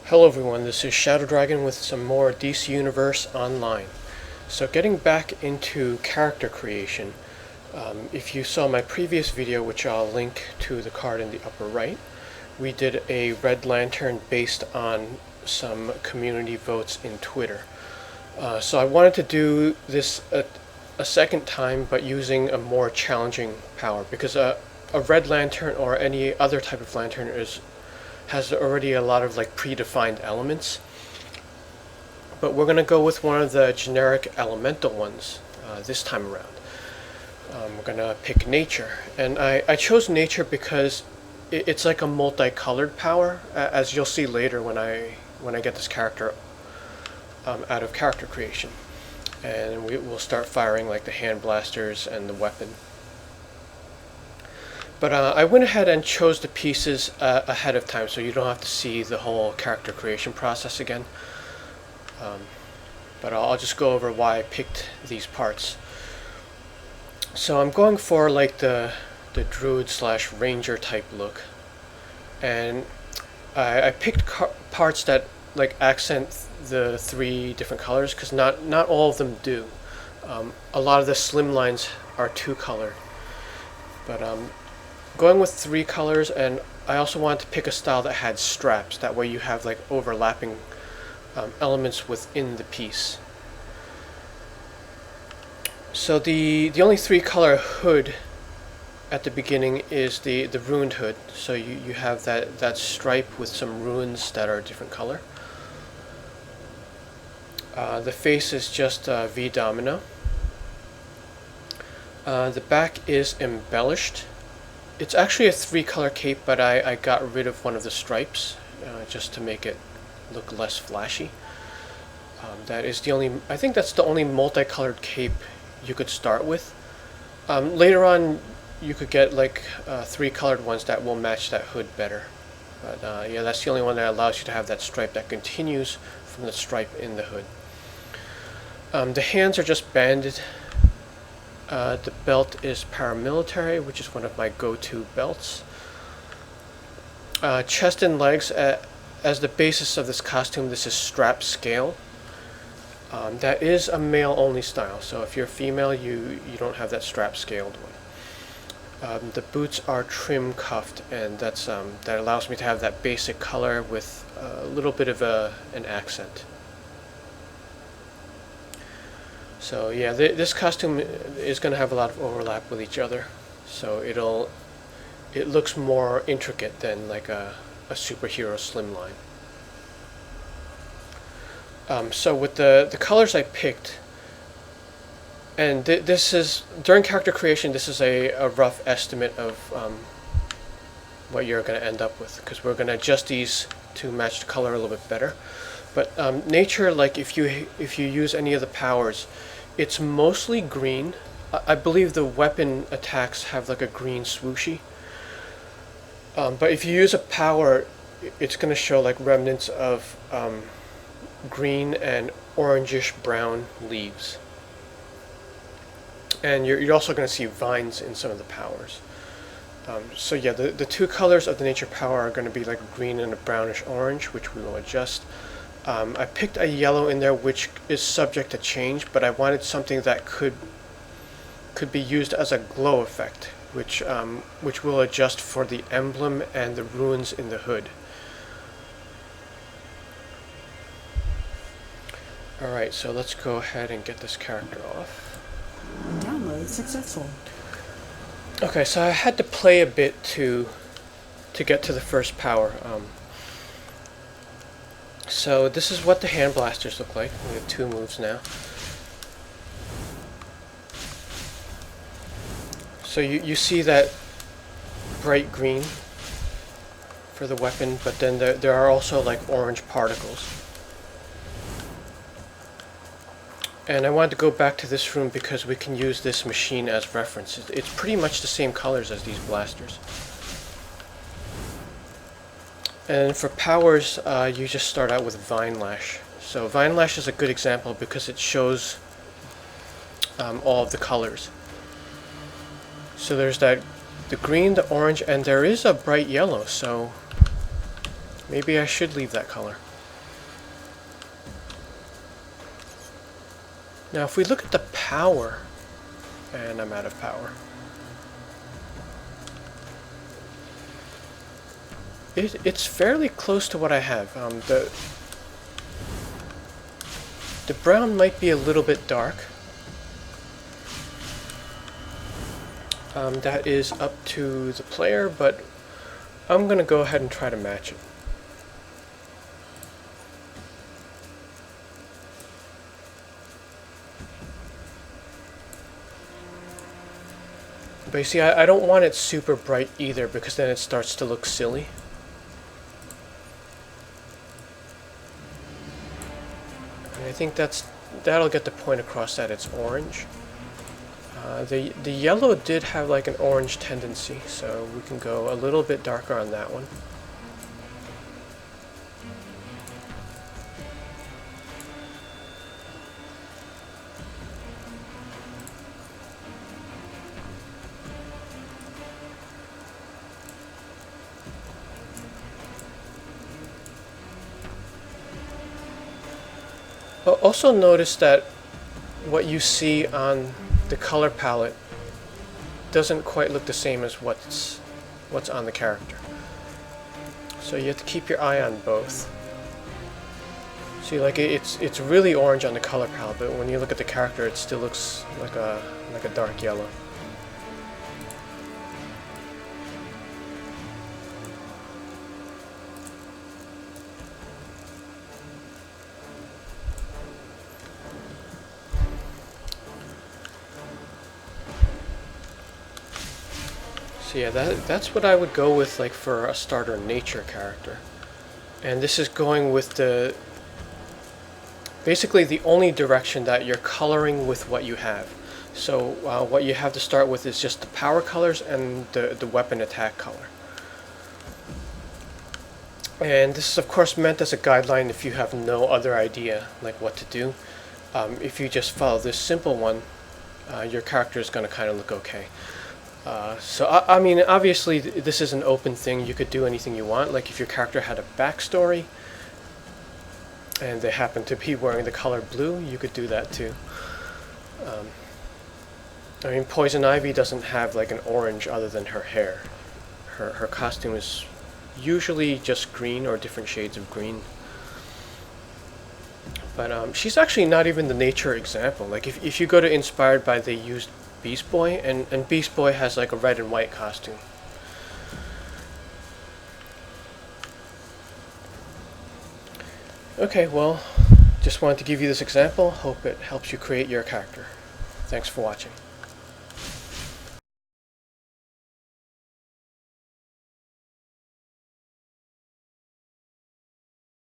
Hello everyone, this is Shadow Dragon with some more DC Universe Online. So getting back into character creation, if you saw my previous video, which I'll link to the card in the upper right, we did a red lantern based on some community votes in Twitter. So I wanted to do this a second time, but using a more challenging power, because a red lantern or any other type of lantern has already a lot of predefined elements, but we're going to go with one of the generic elemental ones this time around. We're going to pick nature, and I chose nature because it's like a multicolored power, as you'll see later when I get this character out of character creation, and we'll start firing like the hand blasters and the weapon. But I went ahead and chose the pieces ahead of time, so you don't have to see the whole character creation process again. But I'll just go over why I picked these parts. So I'm going for like the druid / ranger type look, and I picked parts that accent the 3 different colors, because not all of them do. A lot of the slim lines are 2-color, but going with 3 colors, and I also wanted to pick a style that had straps. That way you have overlapping elements within the piece. So the only 3-color hood at the beginning is the ruined hood. So you have that stripe with some runes that are a different color. The face is just V domino. The back is embellished. It's actually a 3-color cape, but I got rid of one of the stripes just to make it look less flashy. That is the only, I think that's the only multicolored cape you could start with. Later on you could get 3-colored ones that will match that hood better. But yeah, that's the only one that allows you to have that stripe that continues from the stripe in the hood. The hands are just banded. The belt is paramilitary, which is one of my go-to belts. Chest and legs, as the basis of this costume, this is strap scale. That is a male-only style, so if you're female, you don't have that strap scaled one. The boots are trim cuffed, and that allows me to have that basic color with a little bit of an accent. So yeah, this costume is going to have a lot of overlap with each other, so it looks more intricate than like a superhero slimline. So with the colors I picked, and this is during character creation, this is a rough estimate of what you're going to end up with, because we're going to adjust these to match the color a little bit better. But nature, if you use any of the powers, it's mostly green. I believe the weapon attacks have a green swooshy. But if you use a power, it's going to show remnants of green and orangish brown leaves. And you're also going to see vines in some of the powers. So yeah, the 2 colors of the nature power are going to be green and a brownish orange, which we will adjust. I picked a yellow in there, which is subject to change, but I wanted something that could be used as a glow effect, which will adjust for the emblem and the runes in the hood. Alright, so let's go ahead and get this character off. Download successful. Okay, so I had to play a bit to get to the first power. So this is what the hand blasters look like. We have 2 moves now. So you see that bright green for the weapon, but then there are also orange particles. And I wanted to go back to this room because we can use this machine as reference. It's pretty much the same colors as these blasters. And for powers, you just start out with Vine Lash. So Vine Lash is a good example because it shows all of the colors. So there's the green, the orange, and there is a bright yellow, so maybe I should leave that color. Now if we look at the power, and I'm out of power, it's fairly close to what I have. The brown might be a little bit dark. That is up to the player, but I'm going to go ahead and try to match it. But you see, I don't want it super bright either, because then it starts to look silly. And I think that'll get the point across that it's orange. The yellow did have like an orange tendency, so we can go a little bit darker on that one. Also notice that what you see on the color palette doesn't quite look the same as what's on the character. So you have to keep your eye on both. See, like it's really orange on the color palette, but when you look at the character, it still looks like a dark yellow. So yeah, that's what I would go with, like, for a starter nature character. And this is going with basically the only direction that you're coloring with what you have. So what you have to start with is just the power colors and the weapon attack color. And this is of course meant as a guideline if you have no other idea like what to do. If you just follow this simple one, your character is going to kind of look okay. So I mean, obviously this is an open thing. You could do anything you want. Like if your character had a backstory and they happen to be wearing the color blue, you could do that too. I mean, Poison Ivy doesn't have like an orange other than her hair. Her costume is usually just green or different shades of green. But she's actually not even the nature example. Like if you go to Inspired By, they used Beast Boy, and Beast Boy has like a red and white costume. Okay, well, just wanted to give you this example. Hope it helps you create your character. Thanks for watching.